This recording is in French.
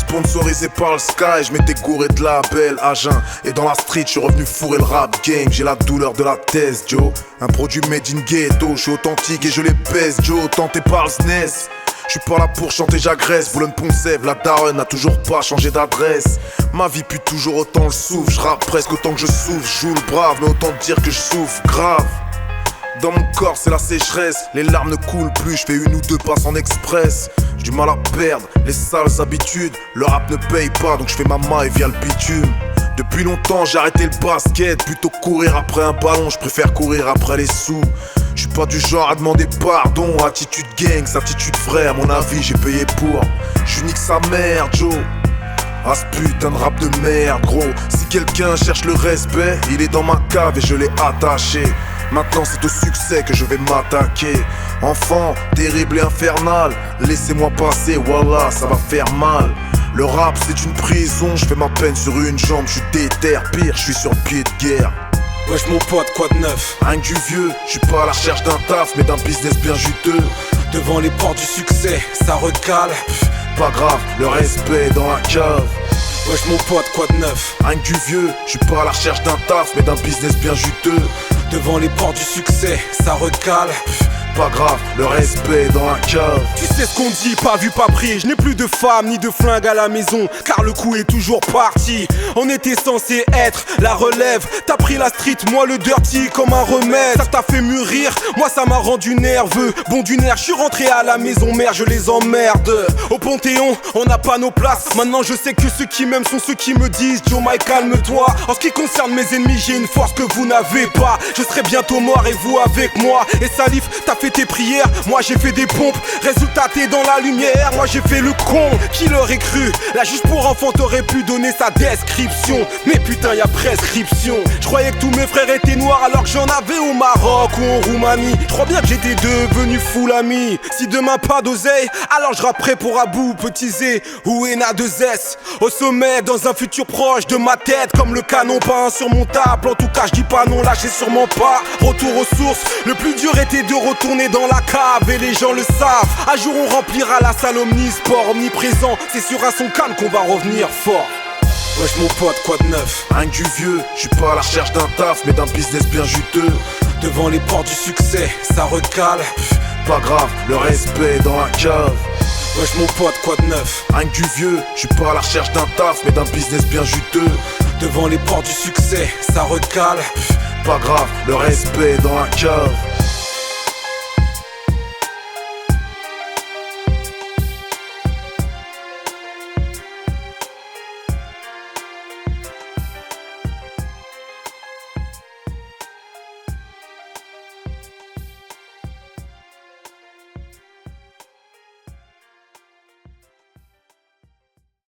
sponsorisé par le Sky, je m'étais gouré de label à jeun. Et dans la street, je suis revenu fourrer le rap game. J'ai la douleur de la thèse, Joe. Un produit made in ghetto, je suis authentique et je les baisse, Joe. Tenté par le SNES. Je suis pas là pour chanter, j'agresse. Boulogne-Poncèvre, la daronne n'a toujours pas changé d'adresse. Ma vie pue toujours autant le souffle. Je rappe presque autant que je souffre. Je joue le brave, mais autant dire que je souffre grave. Dans mon corps c'est la sécheresse, les larmes ne coulent plus, je fais une ou deux passes en express. J'ai du mal à perdre les sales habitudes, le rap ne paye pas donc je fais ma maille via le bitume. Depuis longtemps j'ai arrêté le basket, plutôt courir après un ballon, je préfère courir après les sous. Je suis pas du genre à demander pardon, attitude gang, attitude vraie, à mon avis j'ai payé pour. Je nique sa mère Joe. Ah ce putain de rap de merde gros. Si quelqu'un cherche le respect, il est dans ma cave et je l'ai attaché. Maintenant c'est au succès que je vais m'attaquer. Enfant, terrible et infernal, laissez-moi passer, voilà ça va faire mal. Le rap c'est une prison, je fais ma peine sur une jambe, je suis déter, pire, je suis sur pied de guerre. Wesh mon pote, quoi de neuf? Rien que du vieux, je suis pas à la recherche d'un taf mais d'un business bien juteux. Devant les portes du succès, ça recale. Pas grave, le respect est dans la cave. Wesh mon pote, quoi de neuf? Rien que du vieux, je suis pas à la recherche d'un taf mais d'un business bien juteux. Devant les portes du succès, ça recale. Pas grave, le respect est dans la cave. Tu sais ce qu'on dit, pas vu, pas pris. Je n'ai plus de femme ni de flingue à la maison, car le coup est toujours parti. On était censé être la relève. T'as pris la street, moi le dirty comme un remède. Ça t'a fait mûrir, moi ça m'a rendu nerveux. Bon du nerf, je suis rentré à la maison mère, je les emmerde. Au Panthéon, on n'a pas nos places. Maintenant je sais que ceux qui m'aiment sont ceux qui me disent Joe Mike calme-toi. En ce qui concerne mes ennemis, j'ai une force que vous n'avez pas. Je serai bientôt mort et vous avec moi. Et Salif, t'as fait tes prières, moi j'ai fait des pompes. Résultat t'es dans la lumière, moi j'ai fait le con. Qui l'aurait cru? La juge pour enfants t'aurait pu donner sa description. Mais putain y'a prescription. Je croyais que tous mes frères étaient noirs alors que j'en avais au Maroc ou en Roumanie. Je crois bien que j'étais devenu full ami. Si demain pas d'oseille, alors je rapperai pour Abou, Petit Z ou Ena 2S. Au sommet, dans un futur proche de ma tête, comme le canon pas insurmontable. En tout cas je dis pas non, là j'ai sûrement pas. Retour aux sources, le plus dur était de retourner dans la cave et les gens le savent. Un jour on remplira la salle omnisport, omniprésent. C'est sur un son calme qu'on va revenir fort. Wesh mon pote, quoi de neuf? Rien que du vieux, je suis pas à la recherche d'un taf mais d'un business bien juteux. Devant les portes du succès, ça recale. Pas grave, le respect est dans la cave. Wesh mon pote, quoi de neuf? Rien que du vieux, je suis pas à la recherche d'un taf mais d'un business bien juteux. Devant les portes du succès, ça recale. Pas grave, le respect est dans la cave.